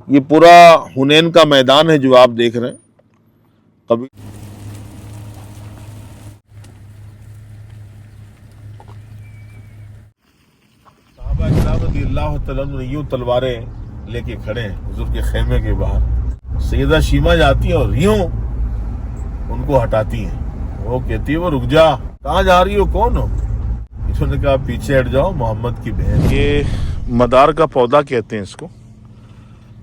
یہ پورا حنین کا میدان ہے جو آپ دیکھ رہے ہیں. کبھی صحابہ اکرام رضی اللہ تعالیٰ عنہ یوں تلواریں لے کے کھڑے ہیں حضور کے خیمے کے باہر. سیدہ شیمہ جاتی ہیں اور یوں ان کو ہٹاتی ہیں. وہ کہتی ہے وہ رک جا, کہاں جا رہی ہو, کون ہو؟ انہوں نے کہا پیچھے ہٹ جاؤ, محمد کی بہن. یہ مدار کا پودا کہتے ہیں اس کو,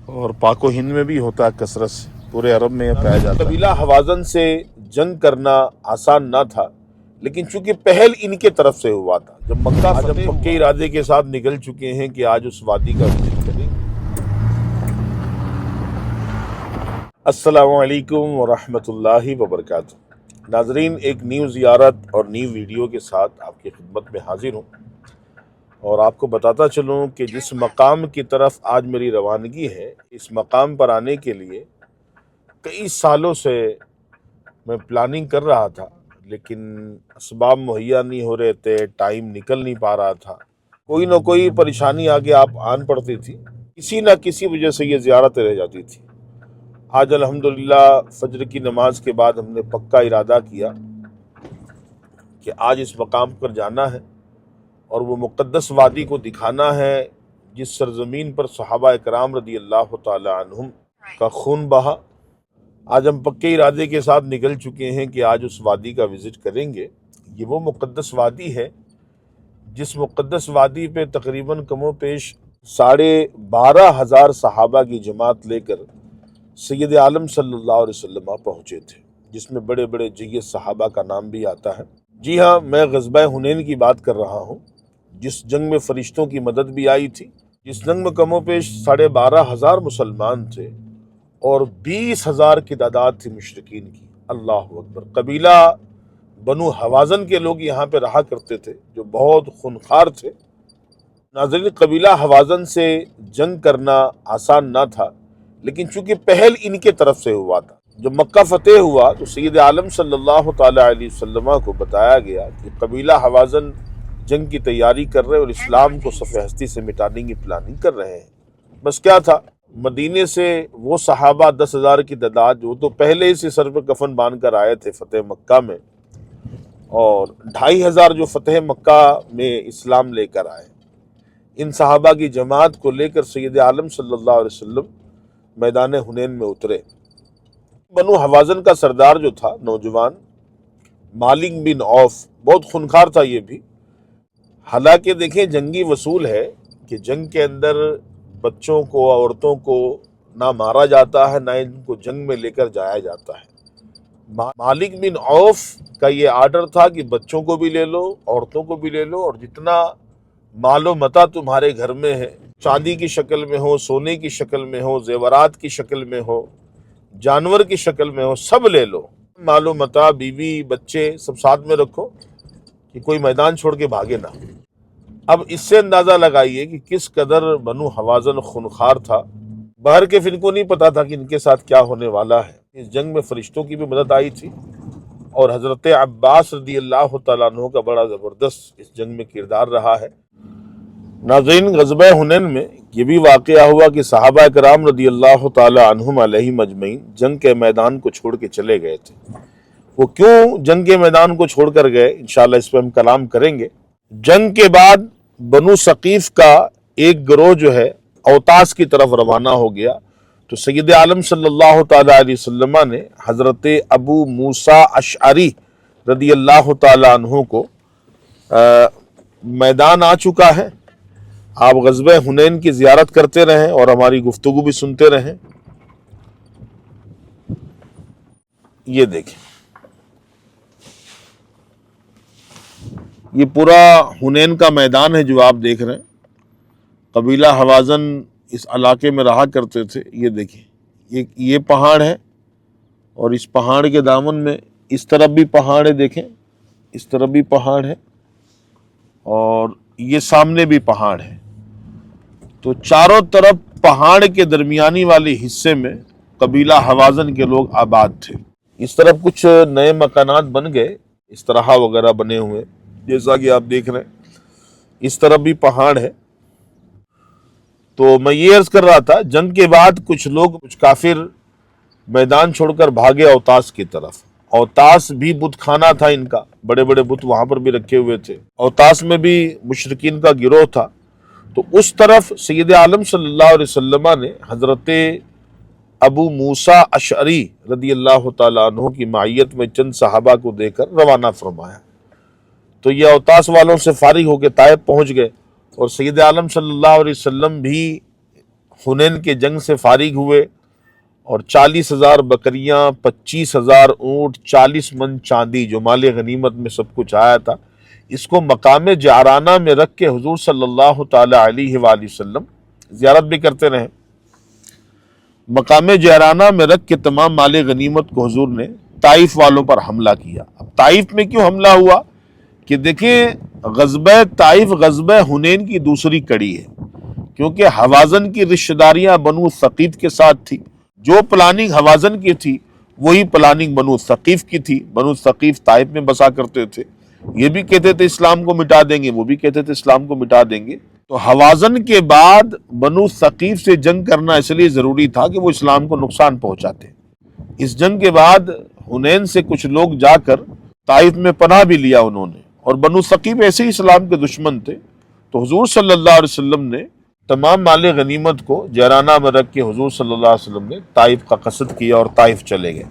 اور پاک و ہند میں بھی ہوتا ہے کثرت سے, پورے عرب میں پایا جاتا ہے. قبیلہ حوازن سے جنگ کرنا آسان نہ تھا, لیکن چونکہ پہل ان کے طرف سے ہوا تھا. جب مکہ پکے ارادے کے ساتھ نکل چکے ہیں کہ آج اس وادی کا وزٹ کریں. السلام علیکم ورحمۃ اللہ وبرکاتہ. ناظرین, ایک نیو زیارت اور نیو ویڈیو کے ساتھ آپ کی خدمت میں حاضر ہوں, اور آپ کو بتاتا چلوں کہ جس مقام کی طرف آج میری روانگی ہے, اس مقام پر آنے کے لیے کئی سالوں سے میں پلاننگ کر رہا تھا, لیکن اسباب مہیا نہیں ہو رہے تھے, ٹائم نکل نہیں پا رہا تھا, کوئی نہ کوئی پریشانی آگے آپ آن پڑتی تھی, کسی نہ کسی وجہ سے یہ زیارت رہ جاتی تھی. آج الحمدللہ فجر کی نماز کے بعد ہم نے پکا ارادہ کیا کہ آج اس مقام پر جانا ہے اور وہ مقدس وادی کو دکھانا ہے جس سرزمین پر صحابہ اکرام رضی اللہ تعالی عنہم کا خون بہا. آج ہم پکے ارادے کے ساتھ نکل چکے ہیں کہ آج اس وادی کا وزٹ کریں گے. یہ وہ مقدس وادی ہے جس مقدس وادی پہ تقریباً کم و پیش 12,500 صحابہ کی جماعت لے کر سید عالم صلی اللہ علیہ وسلم پہنچے تھے, جس میں بڑے بڑے جیت صحابہ کا نام بھی آتا ہے. جی ہاں, میں غزوہ حنین کی بات کر رہا ہوں, جس جنگ میں فرشتوں کی مدد بھی آئی تھی, جس جنگ میں کم و پیش 12,500 مسلمان تھے اور 20,000 کی تعداد تھی مشرکین کی. اللہ اکبر. قبیلہ بنو حوازن کے لوگ یہاں پہ رہا کرتے تھے جو بہت خونخوار تھے. ناظرین, قبیلہ حوازن سے جنگ کرنا آسان نہ تھا, لیکن چونکہ پہل ان کے طرف سے ہوا تھا. جب مکہ فتح ہوا تو سید عالم صلی اللہ تعالی علیہ وسلم کو بتایا گیا کہ قبیلہ حوازن جنگ کی تیاری کر رہے اور اسلام کو صف ہستی سے مٹانے کی پلاننگ کر رہے ہیں. بس کیا تھا, مدینے سے وہ صحابہ 10,000 کی تعداد جو تو پہلے سے سر پہ کفن باندھ کر آئے تھے فتح مکہ میں, اور 2,500 جو فتح مکہ میں اسلام لے کر آئے, ان صحابہ کی جماعت کو لے کر سید عالم صلی اللہ علیہ وسلم میدان حنین میں اترے. بنو حوازن کا سردار جو تھا نوجوان مالک بن عوف, بہت خونخوار تھا یہ بھی. حالانکہ دیکھیں, جنگی اصول ہے کہ جنگ کے اندر بچوں کو, عورتوں کو نہ مارا جاتا ہے, نہ ان کو جنگ میں لے کر جایا جاتا ہے. مالک بن عوف کا یہ آرڈر تھا کہ بچوں کو بھی لے لو, عورتوں کو بھی لے لو, اور جتنا مال و متاع تمہارے گھر میں ہے, چاندی کی شکل میں ہو, سونے کی شکل میں ہو, زیورات کی شکل میں ہو, جانور کی شکل میں ہو, سب لے لو. مال و متاع, بیوی, بچے سب ساتھ میں رکھو کہ کوئی میدان چھوڑ کے بھاگے نہ. اب اس سے اندازہ لگائیے کہ کس قدر بنو حوازن خونخوار تھا. باہر کے ان کو نہیں پتا تھا کہ ان کے ساتھ کیا ہونے والا ہے. اس جنگ میں فرشتوں کی بھی مدد آئی تھی, اور حضرت عباس رضی اللہ تعالیٰ عنہ کا بڑا زبردست اس جنگ میں کردار رہا ہے. ناظرین, غزوہ حنین میں یہ بھی واقعہ ہوا کہ صحابہ کرام رضی اللہ تعالی عنہم علیہم اجمعین جنگ کے میدان کو چھوڑ کے چلے گئے تھے. وہ کیوں جنگ کے میدان کو چھوڑ کر گئے, انشاءاللہ اس پہ ہم کلام کریں گے. جنگ کے بعد بنو ثقیف کا ایک گروہ جو ہے اوتاس کی طرف روانہ ہو گیا, تو سید عالم صلی اللہ تعالی علیہ وسلم نے حضرت ابو موسیٰ اشعری رضی اللہ تعالی عنہ کو میدان آ چکا ہے, آپ غزوہ حنین کی زیارت کرتے رہیں اور ہماری گفتگو بھی سنتے رہیں. یہ دیکھیں, یہ پورا حنین کا میدان ہے جو آپ دیکھ رہے ہیں. قبیلہ حوازن اس علاقے میں رہا کرتے تھے. یہ دیکھیں, یہ پہاڑ ہے, اور اس پہاڑ کے دامن میں اس طرف بھی پہاڑ ہے, دیکھیں اس طرف بھی پہاڑ ہے, اور یہ سامنے بھی پہاڑ ہے. تو چاروں طرف پہاڑ کے درمیانی والے حصے میں قبیلہ حوازن کے لوگ آباد تھے. اس طرف کچھ نئے مکانات بن گئے, اس طرح وغیرہ بنے ہوئے جیسا کہ آپ دیکھ رہے ہیں. اس طرف بھی پہاڑ ہے. تو میں یہ عرض کر رہا تھا، جنگ کے بعد کچھ لوگ، کچھ کافر میدان چھوڑ کر بھاگے اوتاس کی طرف۔ اوتاس بھی بت خانہ تھا ان کا، بڑے بڑے بت وہاں پر بھی رکھے ہوئے تھے، اوتاس میں بھی مشرکین کا گروہ تھا۔ تو اس طرف سید عالم صلی اللہ علیہ وسلم نے حضرت ابو موسیٰ اشعری رضی اللہ تعالیٰ عنہ کی معیت میں چند صحابہ کو دے کر روانہ فرمایا۔ تو یہ اوتاس والوں سے فارغ ہو کے طائف پہنچ گئے، اور سید عالم صلی اللہ علیہ وسلم بھی حنین کے جنگ سے فارغ ہوئے، اور 40,000 بکریاں، 25,000 اونٹ، 40 من چاندی جو مال غنیمت میں سب کچھ آیا تھا، اس کو مقام جعرانہ میں رکھ کے حضور صلی اللہ تعالی علیہ وآلہ وسلم زیارت بھی کرتے رہے۔ مقام جعرانہ میں رکھ کے تمام مال غنیمت کو حضور نے طائف والوں پر حملہ کیا۔ اب طائف میں کیوں حملہ ہوا کہ دیکھیں، غزوہ طائف غزوہ حنین کی دوسری کڑی ہے، کیونکہ حوازن کی رشتہ داریاں بنو ثقیف کے ساتھ تھی۔ جو پلاننگ حوازن کی تھی وہی پلاننگ بنو ثقیف کی تھی۔ بنو ثقیف طائف میں بسا کرتے تھے، یہ بھی کہتے تھے اسلام کو مٹا دیں گے، وہ بھی کہتے تھے اسلام کو مٹا دیں گے۔ تو حوازن کے بعد بنو ثقیف سے جنگ کرنا اس لیے ضروری تھا کہ وہ اسلام کو نقصان پہنچاتے۔ اس جنگ کے بعد حنین سے کچھ لوگ جا کر طائف میں پناہ بھی لیا انہوں نے، اور بنو ثقیف ایسے ہی اسلام کے دشمن تھے۔ تو حضور صلی اللہ علیہ وسلم نے تمام مال غنیمت کو جعرانہ میں رکھ کے حضور صلی اللہ علیہ وسلم نے طائف کا قصد کیا اور طائف چلے گئے۔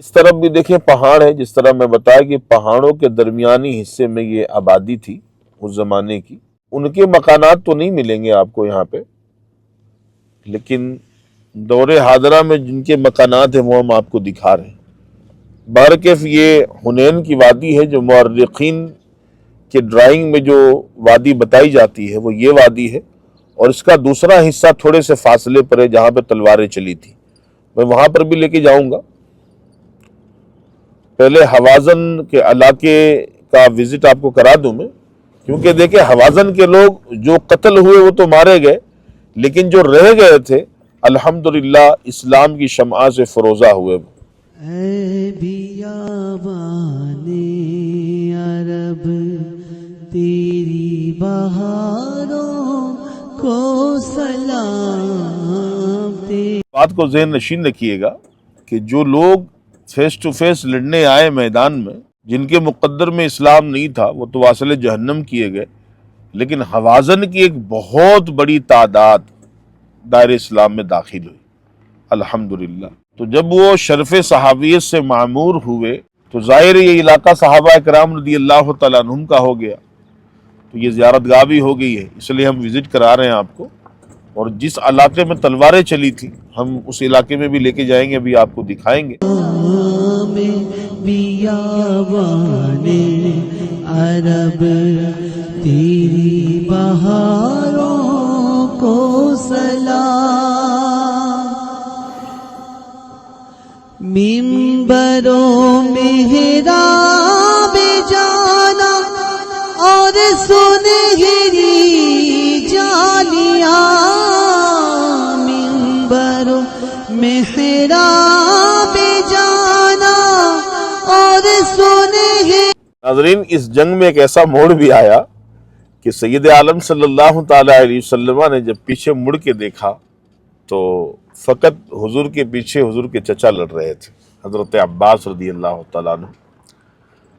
اس طرف بھی دیکھیں پہاڑ ہے، جس طرح میں بتایا کہ پہاڑوں کے درمیانی حصے میں یہ آبادی تھی اس زمانے کی۔ ان کے مکانات تو نہیں ملیں گے آپ کو یہاں پہ، لیکن دور حاضرہ میں جن کے مکانات ہیں وہ ہم آپ کو دکھا رہے ہیں۔ بہرکیف یہ حنین کی وادی ہے، جو مورخین کہ ڈرائنگ میں جو وادی بتائی جاتی ہے وہ یہ وادی ہے، اور اس کا دوسرا حصہ تھوڑے سے فاصلے پر ہے جہاں پہ تلواریں چلی تھی۔ میں وہاں پر بھی لے کے جاؤں گا۔ پہلے حوازن کے علاقے کا وزٹ آپ کو کرا دوں میں، کیونکہ دیکھیں حوازن کے لوگ جو قتل ہوئے وہ تو مارے گئے، لیکن جو رہ گئے تھے الحمدللہ اسلام کی شمع سے فروزہ ہوئے۔ اے بیابان عرب تیری بہاروں کو سلام۔ بات کو ذہن نشین رکھیے گا کہ جو لوگ فیس ٹو فیس لڑنے آئے میدان میں، جن کے مقدر میں اسلام نہیں تھا، وہ تو واصل جہنم کیے گئے، لیکن حوازن کی ایک بہت بڑی تعداد دائرہ اسلام میں داخل ہوئی الحمدللہ۔ تو جب وہ شرف صحابیت سے معمور ہوئے تو ظاہر یہ علاقہ صحابہ کرام رضی اللہ تعالیٰ عنہم کا ہو گیا، تو یہ زیارت گاہ بھی ہو گئی ہے، اس لیے ہم وزٹ کرا رہے ہیں آپ کو۔ اور جس علاقے میں تلواریں چلی تھی ہم اس علاقے میں بھی لے کے جائیں گے، ابھی آپ کو دکھائیں گے۔ بیابان عرب تیری بہاروں کو سلام، منبر و محراب جانا اور سنہری جالیاں، منبر و محراب جانا اور سنہری۔ ناظرین، اس جنگ میں ایک ایسا موڑ بھی آیا کہ سید عالم صلی اللہ تعالی علیہ وسلم نے جب پیچھے مڑ کے دیکھا تو فقط حضور کے پیچھے حضور کے چچا لڑ رہے تھے، حضرت عباس رضی اللہ تعالیٰ عنہ۔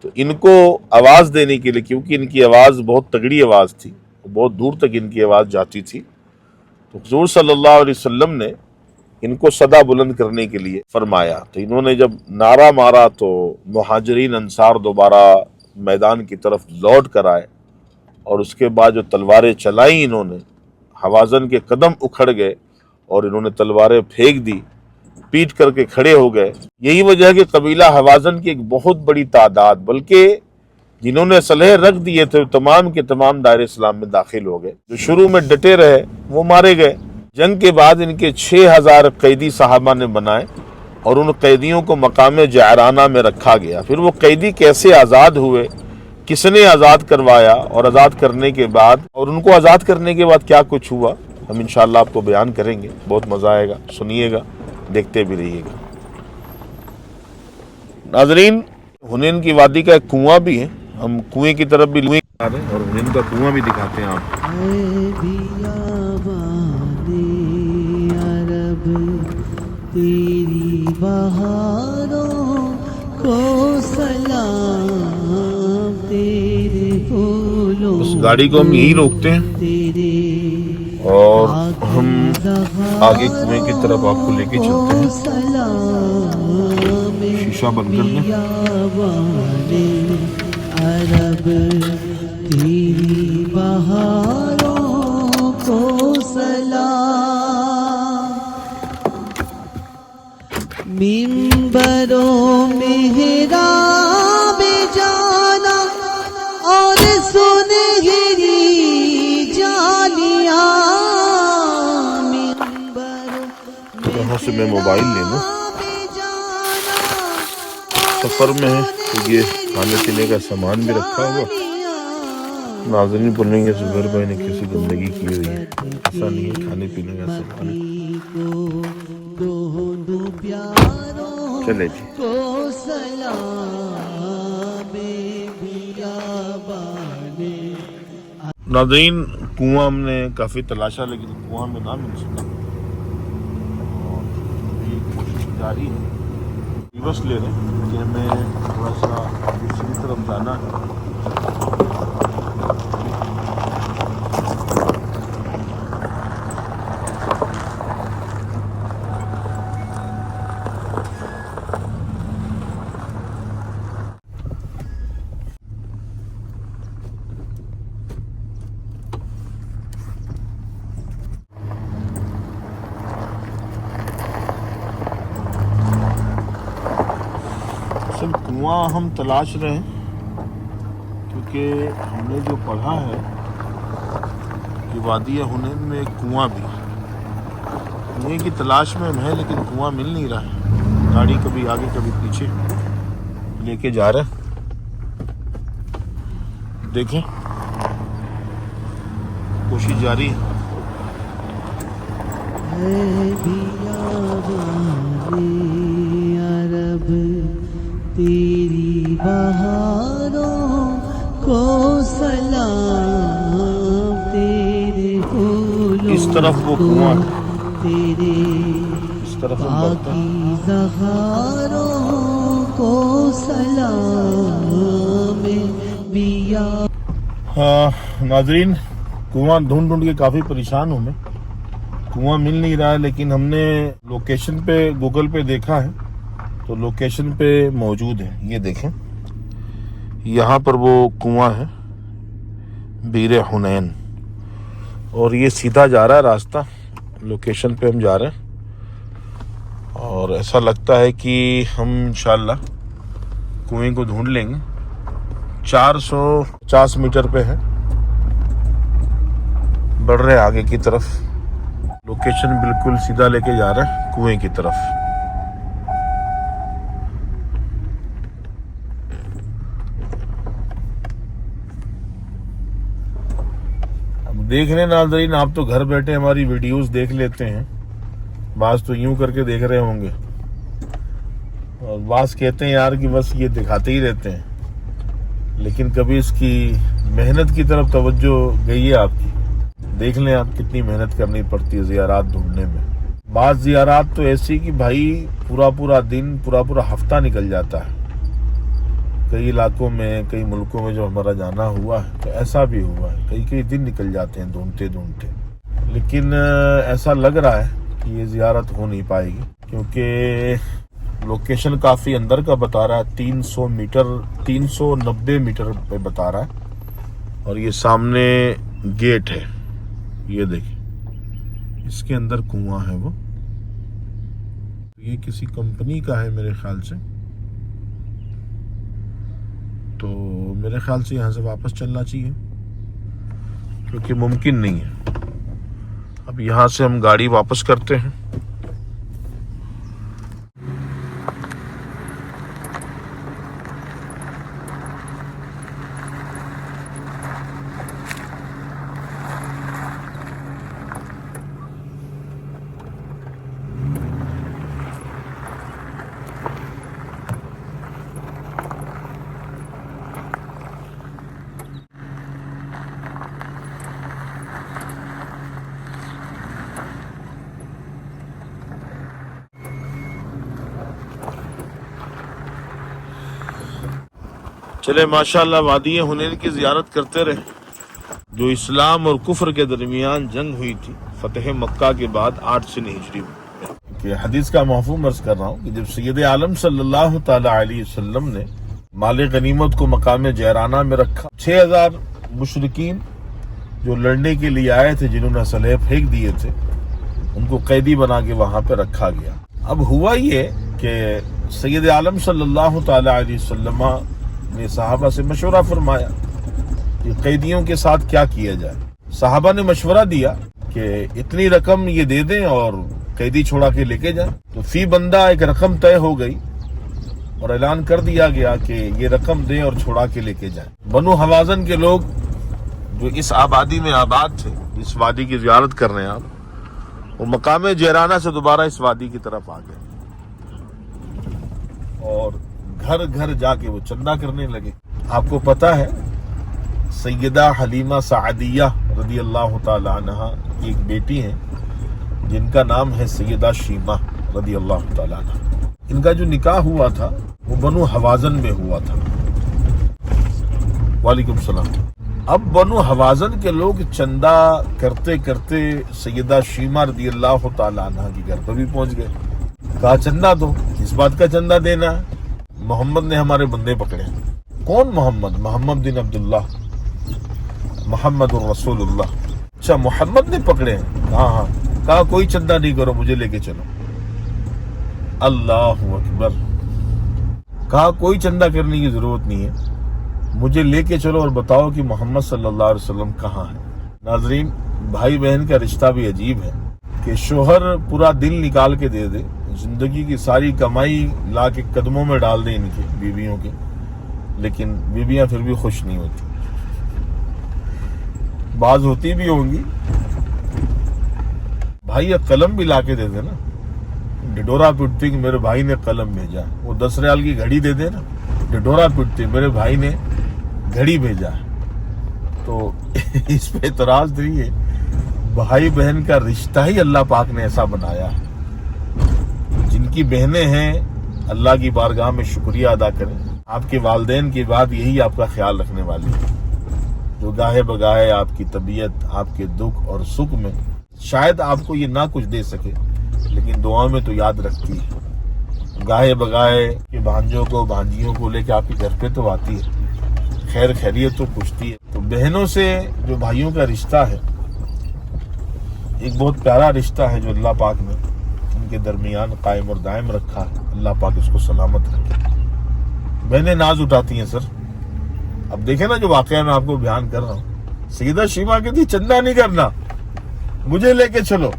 تو ان کو آواز دینے کے لیے، کیونکہ ان کی آواز بہت تگڑی آواز تھی، بہت دور تک ان کی آواز جاتی تھی، تو حضور صلی اللہ علیہ وسلم نے ان کو صدا بلند کرنے کے لیے فرمایا۔ تو انہوں نے جب نعرہ مارا تو مہاجرین انصار دوبارہ میدان کی طرف لوٹ کر آئے، اور اس کے بعد جو تلواریں چلائیں انہوں نے، حوازن کے قدم اکھڑ گئے اور انہوں نے تلواریں پھینک دی، پیٹ کر کے کھڑے ہو گئے۔ یہی وجہ ہے کہ قبیلہ حوازن کی ایک بہت بڑی تعداد، بلکہ جنہوں نے اسلحے رکھ دیے تھے تمام کے تمام دائرہ اسلام میں داخل ہو گئے۔ جو شروع میں ڈٹے رہے وہ مارے گئے۔ جنگ کے بعد ان کے 6,000 قیدی صحابہ نے بنائے، اور ان قیدیوں کو مقام جعرانہ میں رکھا گیا۔ پھر وہ قیدی کیسے آزاد ہوئے، کس نے آزاد کروایا، اور آزاد کرنے کے بعد، اور ان کو آزاد کرنے کے بعد کیا کچھ ہوا، ہم انشاءاللہ آپ کو بیان کریں گے۔ بہت مزہ آئے گا، سنیے گا، دیکھتے بھی رہیے گا۔ ناظرین، حنین کی وادی کا ایک کنواں بھی ہے، ہم کنویں کی طرف بھی لوئیں آ رہے ہیں اور حنین کا کنواں بھی دکھاتے ہیں آپ۔ عرب تیری بہاروں کو سلام، تیرے پھولوں اس گاڑی کو ہم یہی روکتے ہیں تیرے اور ہم آگے کنویں کی طرف آپ کو لے کے چلتے ہیں. سلام شیشہ بند کر دیں. بیابانے عرب تیری بہاروں کو سلام، منبروں محراب جانا اور سنہری جالیاں، یہاں سے میں موبائل لے لوں. سفر میں ہے تو یہ کھانے پینے کا سامان بھی رکھا ہوا. ناظرین بولیں گے زبیر بھائی نے کیسی گندگی کی ہوئی ہے. ایسا نہیں ہے، کھانے پینے کا سامان ہے. چلے جی. ناظرین کنواں ہم نے کافی تلاشا لیکن کنواں میں نہ مل سکا، اور ابھی کوشش جاری ہے. ریورس لے رہے ہیں کہ ہمیں تھوڑا سا دوسری طرف جانا ہے. کنواں ہم تلاش رہے ہیں کیونکہ ہم نے جو پڑھا ہے کہ وادی حنین میں ایک کنواں بھی ہے. کنویں کی تلاش میں ہم ہیں لیکن کنواں مل نہیں رہا ہے. گاڑی کبھی آگے کبھی پیچھے لے کے جا رہے ہیں. دیکھیں کوشش جاری ہے. عرب تیری بہاروں کو سلام، تیرے پھولوں اس طرف وہ کنواں ہے، تیرے اس طرف ہم بڑھتے ہیں. زہاروں کو سلام بیا. ہاں ناظرین کنواں ڈھونڈ کے کافی پریشان ہوں میں. کنواں مل نہیں رہا ہے لیکن ہم نے لوکیشن پہ گوگل پہ دیکھا ہے تو لوکیشن پہ موجود ہے. یہ دیکھیں یہاں پر وہ کنواں ہے بیر حنین، اور یہ سیدھا جا رہا ہے راستہ. لوکیشن پہ ہم جا رہے ہیں اور ایسا لگتا ہے کہ ہم انشاءاللہ کنویں کو ڈھونڈ لیں گے. 450 میٹر پہ ہے. بڑھ رہے آگے کی طرف. لوکیشن بالکل سیدھا لے کے جا رہے ہیں کنویں کی طرف. دیکھ رہے ہیں ناظرین آپ تو گھر بیٹھے ہماری ویڈیوز دیکھ لیتے ہیں. بعض تو یوں کر کے دیکھ رہے ہوں گے اور بعض کہتے ہیں یار کہ بس یہ دکھاتے ہی رہتے ہیں، لیکن کبھی اس کی محنت کی طرف توجہ گئی ہے آپ کی؟ دیکھ لیں آپ کتنی محنت کرنی پڑتی ہے زیارات ڈھونڈنے میں. بعض زیارات تو ایسی کہ بھائی پورا دن پورا ہفتہ نکل جاتا ہے. کئی علاقوں میں کئی ملکوں میں جو ہمارا جانا ہوا ہے تو ایسا بھی ہوا ہے، کئی دن نکل جاتے ہیں ڈھونڈتے. لیکن ایسا لگ رہا ہے کہ یہ زیارت ہو نہیں پائے گی کیونکہ لوکیشن کافی اندر کا بتا رہا ہے. 390 میٹر پہ بتا رہا ہے اور یہ سامنے گیٹ ہے. یہ دیکھیں اس کے اندر کنواں ہے. وہ یہ کسی کمپنی کا ہے میرے خیال سے. تو میرے خیال سے یہاں سے واپس چلنا چاہیے کیونکہ ممکن نہیں ہے. اب یہاں سے ہم گاڑی واپس کرتے ہیں. چلے ماشاءاللہ وادی حنین کی زیارت کرتے رہے، جو اسلام اور کفر کے درمیان جنگ ہوئی تھی فتح مکہ کے بعد 8 سن ہجری میں۔ کہ حدیث کا مفہوم عرض کر رہا ہوں کہ جب سید عالم صلی اللہ تعالی علیہ وسلم نے مال غنیمت کو مقام جیرانہ میں رکھا، 6000 مشرکین جو لڑنے کے لیے آئے تھے، جنہوں نے اسلحے پھینک دیے تھے، ان کو قیدی بنا کے وہاں پہ رکھا گیا۔ اب ہوا یہ کہ سید عالم صلی اللہ تعالی علیہ وسلم نے صحابہ سے مشورہ فرمایا کہ قیدیوں کے ساتھ کیا کیا جائے۔ صحابہ نے مشورہ دیا کہ اتنی رقم یہ دے دیں اور قیدی چھوڑا کے لے کے جائیں، تو فی بندہ ایک رقم طے ہو گئی اور اعلان کر دیا گیا کہ یہ رقم دیں اور چھوڑا کے لے کے جائیں۔ بنو حوازن کے لوگ جو اس آبادی میں آباد تھے، اس وادی کی زیارت کر رہے ہیں آپ، وہ مقام جیرانہ سے دوبارہ اس وادی کی طرف آ گئے اور گھر گھر جا کے وہ چندہ کرنے لگے۔ آپ کو پتہ ہے سیدہ حلیمہ سعدیہ رضی اللہ تعالی عنہا کی ایک بیٹی ہیں جن کا نام ہے سیدہ شیمہ رضی اللہ تعالی عنہ۔ ان کا جو نکاح ہوا تھا وہ بنو حوازن میں ہوا تھا۔ وعلیکم السلام۔ اب بنو حوازن کے لوگ چندہ کرتے کرتے سیدہ شیمہ رضی اللہ تعالی عنہ کے گھر پر بھی پہنچ گئے۔ کہا چندہ دو، اس بات کا چندہ دینا ہے، محمد نے ہمارے بندے پکڑے۔ کون محمد؟ محمد بن عبداللہ، محمد الرسول اللہ۔ اچھا محمد نے پکڑے ہیں؟ ہاں۔ کہا کوئی چندہ نہیں کرو، مجھے لے کے چلو۔ اللہ اکبر۔ کہا کوئی چندہ کرنے کی ضرورت نہیں ہے، مجھے لے کے چلو اور بتاؤ کہ محمد صلی اللہ علیہ وسلم کہاں ہے۔ ناظرین، بھائی بہن کا رشتہ بھی عجیب ہے کہ شوہر پورا دل نکال کے دے دے، زندگی کی ساری کمائی لا کے قدموں میں ڈال دیں ان کے بیویوں کے، لیکن بیویاں پھر بھی خوش نہیں ہوتی۔ بعض ہوتی بھی ہوں گی، بھائی یہ قلم بھی لا کے دے دے نا، ڈڈورا پٹتی کہ میرے بھائی نے قلم بھیجا، وہ 10 ریال کی گھڑی دے دے نا، ڈڈورا پٹتی میرے بھائی نے گھڑی بھیجا۔ تو اس پہ اعتراض نہیں ہے، بھائی بہن کا رشتہ ہی اللہ پاک نے ایسا بنایا ہے۔ جن کی بہنیں ہیں اللہ کی بارگاہ میں شکریہ ادا کریں، آپ کے والدین کی بات یہی آپ کا خیال رکھنے والی ہے، جو گاہے بگاہے آپ کی طبیعت، آپ کے دکھ اور سکھ میں شاید آپ کو یہ نہ کچھ دے سکے لیکن دعا میں تو یاد رکھتی ہے۔ گاہے بگاہے کے بھانجوں کو بھانجیوں کو لے کے آپ کے گھر پہ تو آتی ہے، خیر خیریت تو پوچھتی ہے۔ تو بہنوں سے جو بھائیوں کا رشتہ ہے ایک بہت پیارا رشتہ ہے جو اللہ پاک نے ان کے درمیان قائم اور دائم رکھا ہے، اللہ پاک اس کو سلامت رکھے۔ بہنیں ناز اٹھاتی ہیں سر۔ اب دیکھیں نا جو واقعہ میں آپ کو بیان کر رہا ہوں، سیدہ شیمہ کہتی چندہ نہیں کرنا، مجھے لے کے چلو۔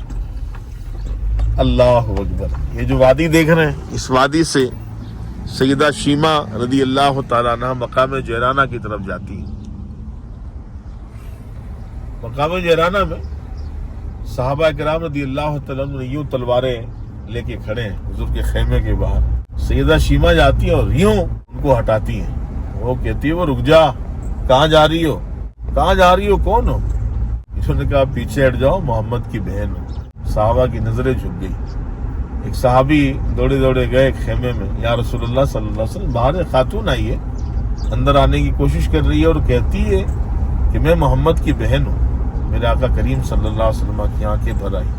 اللہ اکبر۔ یہ جو وادی دیکھ رہے ہیں، اس وادی سے سیدہ شیمہ رضی اللہ تعالیٰ عنہ مقام جیرانہ کی طرف جاتی ہے۔ مقام جیرانہ میں صحابہ کرام رضی اللہ تعالیٰ عنہ یوں تلواریں لے کے کھڑے ہیں حضور کے خیمے کے باہر۔ سیدہ شیمہ جاتی ہے اور یوں ان کو ہٹاتی ہیں۔ وہ کہتی ہے وہ رک جا، کہاں جا رہی ہو؟ کہاں جا رہی ہو؟ کون ہو؟ انہوں نے کہا پیچھے ہٹ جاؤ، محمد کی بہن ہو۔ صحابہ کی نظریں جھک گئی۔ ایک صحابی دوڑے دوڑے گئے خیمے میں، یا رسول اللہ صلی اللہ علیہ وسلم، باہر ایک خاتون آئی ہے، اندر آنے کی کوشش کر رہی ہے اور کہتی ہے کہ میں محمد کی بہن ہوں۔ میرے آقا کریم صلی اللہ علیہ وسلم کی آنکھیں بھر آئی۔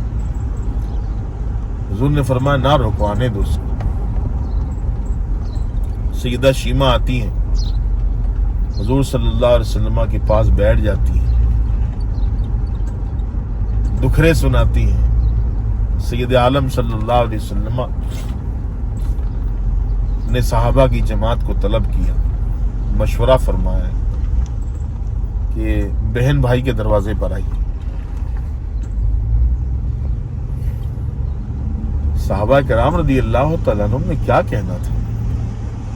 حضور نے فرمایا نہ روکو، آنے دو اس کو۔ سیدہ شیمہ آتی ہیں، حضور صلی اللہ علیہ وسلم کے پاس بیٹھ جاتی ہیں، دکھرے سناتی ہیں۔ سید عالم صلی اللہ علیہ وسلم نے صحابہ کی جماعت کو طلب کیا، مشورہ فرمایا کہ بہن بھائی کے دروازے پر آئی۔ صحابہ کرام رضی اللہ تعالیٰ عنہ نے کیا کہنا تھا،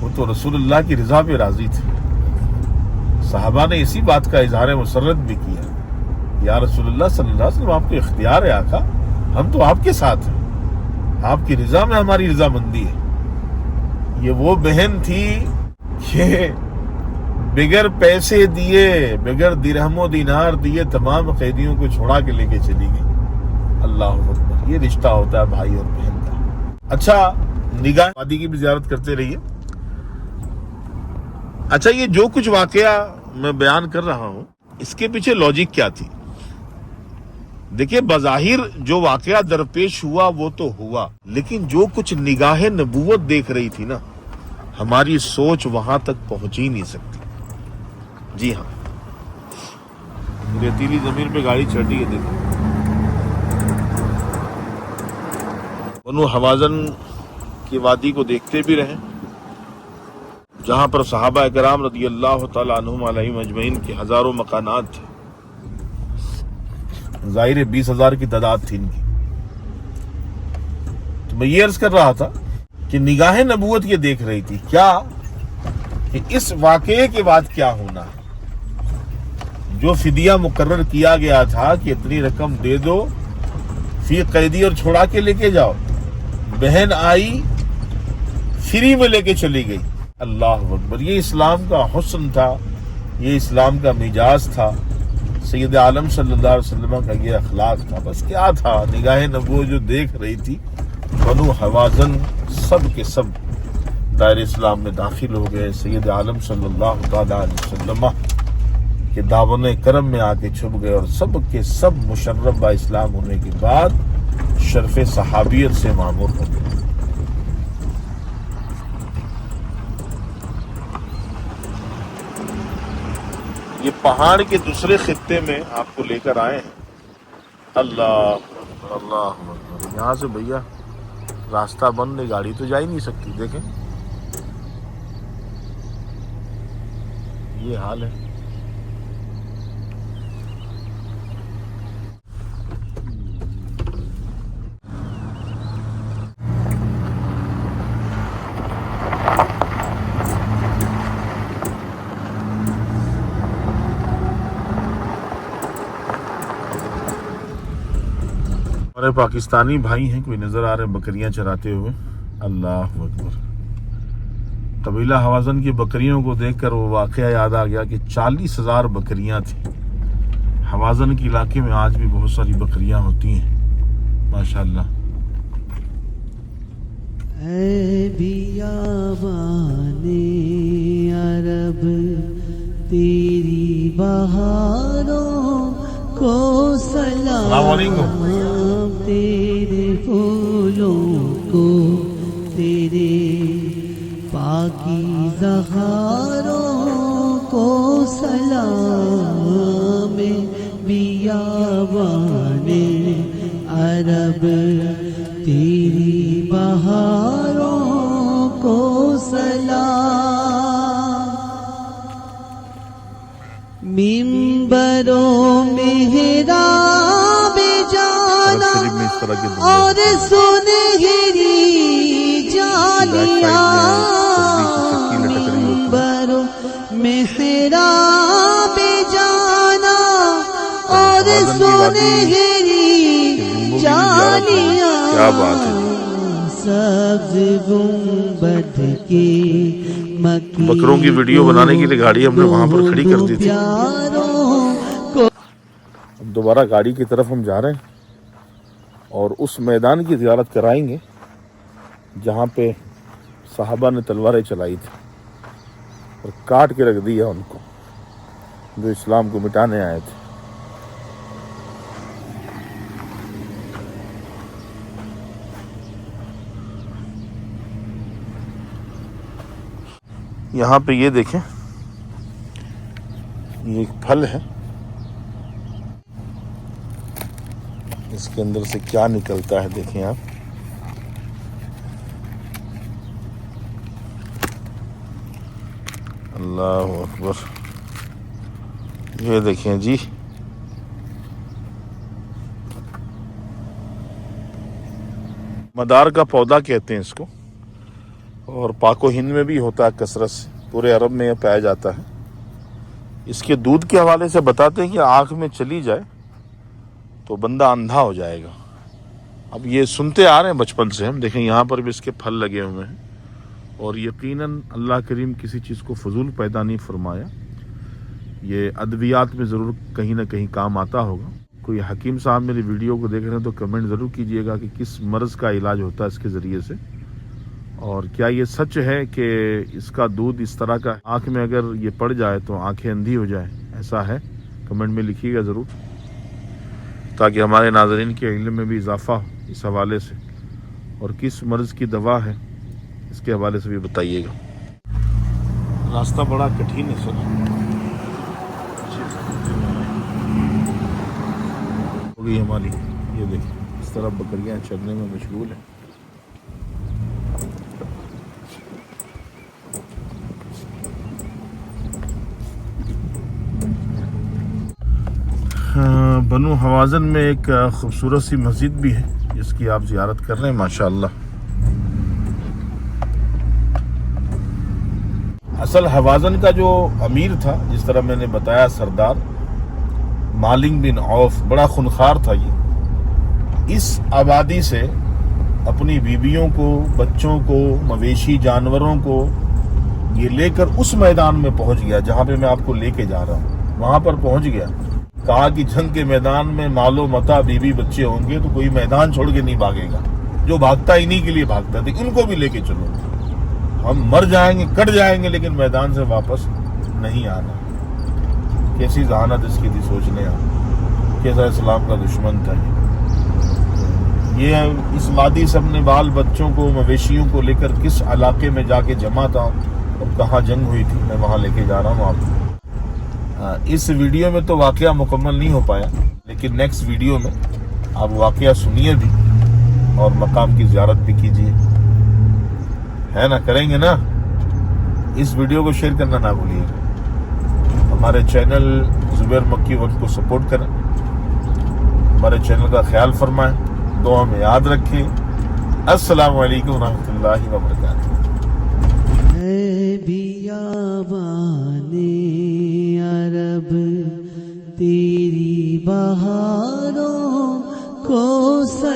وہ تو رسول اللہ کی رضا پہ راضی تھے۔ صحابہ نے اسی بات کا اظہار مسرت بھی کیا، یا رسول اللہ صلی اللہ علیہ وسلم آپ کو اختیار ہے آقا، ہم تو آپ کے ساتھ ہیں، آپ کی رضا میں ہماری رضا مندی ہے۔ یہ وہ بہن تھی کہ بغیر پیسے دیے، بغیر درہم و دینار دیے تمام قیدیوں کو چھوڑا کے لے کے چلی گئی۔ اللہ اکبر۔ یہ رشتہ ہوتا ہے بھائی اور بہن کا۔ اچھا، نگاہ وادی کی بھی زیارت کرتے رہیے۔ اچھا یہ جو کچھ واقعہ میں بیان کر رہا ہوں اس کے پیچھے لاجک کیا تھی؟ دیکھیں بظاہر جو واقعہ درپیش ہوا وہ تو ہوا، لیکن جو کچھ نگاہ نبوت دیکھ رہی تھی نا، ہماری سوچ وہاں تک پہنچ ہی نہیں سکتی۔ جی ہاں، ریتیلی زمین پہ گاڑی چڑھ رہی ہے، دیکھیں بنو حوازن کی وادی کو دیکھتے بھی رہے، جہاں پر صحابہ کرام رضی اللہ تعالی عنہم علیہم اجمعین کے ہزاروں مکانات تھے، ظاہر 20,000 کی تعداد تھی ان کی۔ تو میں یہ عرض کر رہا تھا کہ نگاہ نبوت یہ دیکھ رہی تھی کیا کہ اس واقعے کے بعد کیا ہونا ہے۔ جو فدیہ مقرر کیا گیا تھا کہ اتنی رقم دے دو، فی قیدی اور چھوڑا کے لے کے جاؤ، بہن آئی فری میں لے کے چلی گئی۔ اللہ اکبر، یہ اسلام کا حسن تھا، یہ اسلام کا مزاج تھا، سید عالم صلی اللہ علیہ وسلم کا یہ اخلاق تھا۔ بس کیا تھا، نگاہ نبوت جو دیکھ رہی تھی، بنو حوازن سب کے سب دائر اسلام میں داخل ہو گئے، سید عالم صلی اللہ تعالی علیہ وسلم کے دامن کرم میں آ کے چھپ گئے، اور سب کے سب مشرف با اسلام ہونے کے بعد شرف صحابیت سے معمور ہو گئے۔ یہ پہاڑ کے دوسرے خطے میں آپ کو لے کر آئے ہیں۔ اللہ اللہ، یہاں سے بھیا راستہ بند ہے، گاڑی تو جا ہی نہیں سکتی۔ دیکھیں یہ حال ہے۔ ہمارے پاکستانی بھائی ہیں، کوئی نظر آ رہے بکریاں چراتے ہوئے۔ اللہ اکبر، قبیلہ حوازن کی بکریوں کو دیکھ کر وہ واقعہ یاد آ گیا کہ 40,000 بکریاں تھیں۔ حوازن کے علاقے میں آج بھی بہت ساری بکریاں ہوتی ہیں ماشاءاللہ۔ اے بیابان عرب تیری بہاروں کو السلام سلام، علیکم۔ تیرے پھولوں کو، تیرے پاکیزہ ہاروں کو سلام، بیابان عرب تیری بہاروں کو سلام۔ منبروں محراب جانا اور سنہری جالیاں، منبروں محراب جانا اور سنہری جالیاں، کیا بات ہے، سبز گنبد کی مکی، بکروں کی ویڈیو بنانے کے لیے گاڑی ہم نے وہاں پر کھڑی کر دی تھی۔ اب دوبارہ گاڑی کی طرف ہم جا رہے ہیں اور اس میدان کی زیارت کرائیں گے جہاں پہ صحابہ نے تلواریں چلائی تھی اور کاٹ کے رکھ دیا ان کو، جو اسلام کو مٹانے آئے تھے۔ یہاں پہ یہ دیکھیں، یہ ایک پھل ہے، اس کے اندر سے کیا نکلتا ہے دیکھیں آپ۔ اللہ اکبر، یہ دیکھیں جی، مدار کا پودا کہتے ہیں اس کو، اور پاک و ہند میں بھی ہوتا ہے کثرت سے، پورے عرب میں یہ پایا جاتا ہے۔ اس کے دودھ کے حوالے سے بتاتے ہیں کہ آنکھ میں چلی جائے تو بندہ اندھا ہو جائے گا۔ اب یہ سنتے آ رہے ہیں بچپن سے ہم، دیکھیں یہاں پر بھی اس کے پھل لگے ہوئے ہیں، اور یقیناً اللہ کریم کسی چیز کو فضول پیدا نہیں فرمایا، یہ ادویات میں ضرور کہیں نہ کہیں کام آتا ہوگا۔ کوئی حکیم صاحب میری ویڈیو کو دیکھ رہے ہیں تو کمنٹ ضرور کیجئے گا کہ کس مرض کا علاج ہوتا ہے اس کے ذریعے سے، اور کیا یہ سچ ہے کہ اس کا دودھ اس طرح کا آنکھ میں اگر یہ پڑ جائے تو آنکھیں اندھی ہو جائیں؟ ایسا ہے؟ کمنٹ میں لکھیے گا ضرور، تاکہ ہمارے ناظرین کے علم میں بھی اضافہ ہو اس حوالے سے، اور کس مرض کی دوا ہے اس کے حوالے سے بھی بتائیے گا۔ راستہ بڑا کٹھن ہے سر، ہو گئی ہماری، یہ دیکھیں اس طرح بکریاں چرنے میں مشغول ہیں۔ بنو حوازن میں ایک خوبصورت سی مسجد بھی ہے جس کی آپ زیارت کر رہے ہیں ماشاءاللہ۔ اصل حوازن کا جو امیر تھا، جس طرح میں نے بتایا، سردار مالک بن عوف، بڑا خونخوار تھا یہ۔ اس آبادی سے اپنی بیویوں کو، بچوں کو، مویشی جانوروں کو یہ لے کر اس میدان میں پہنچ گیا جہاں پہ میں آپ کو لے کے جا رہا ہوں، وہاں پر پہنچ گیا۔ کہا کہ جنگ کے میدان میں مال و متاع، بیوی بچے ہوں گے تو کوئی میدان چھوڑ کے نہیں بھاگے گا، جو بھاگتا انہی کے لیے بھاگتا تھا، ان کو بھی لے کے چلو، ہم مر جائیں گے، کٹ جائیں گے، لیکن میدان سے واپس نہیں آنا۔ کیسی ذہانت اس کی تھی، سوچنے آپ، کیسا اسلام کا دشمن تھا یہ اس وادی سے اپنے بال بچوں کو، مویشیوں کو لے کر کس علاقے میں جا کے جمع تھا اور کہاں جنگ ہوئی تھی، میں وہاں لے کے جا رہا ہوں آپ کو۔ اس ویڈیو میں تو واقعہ مکمل نہیں ہو پایا، لیکن نیکسٹ ویڈیو میں آپ واقعہ سنیے بھی اور مقام کی زیارت بھی کیجیے، ہے نا؟ کریں گے نا؟ اس ویڈیو کو شیئر کرنا نہ بھولیے، ہمارے چینل زبیر مکی ورلڈ کو سپورٹ کریں، ہمارے چینل کا خیال فرمائیں، دعا میں یاد رکھیں۔ السلام علیکم ورحمۃ اللہ وبرکاتہ۔ ہے بیابان عرب تیری بہاروں کو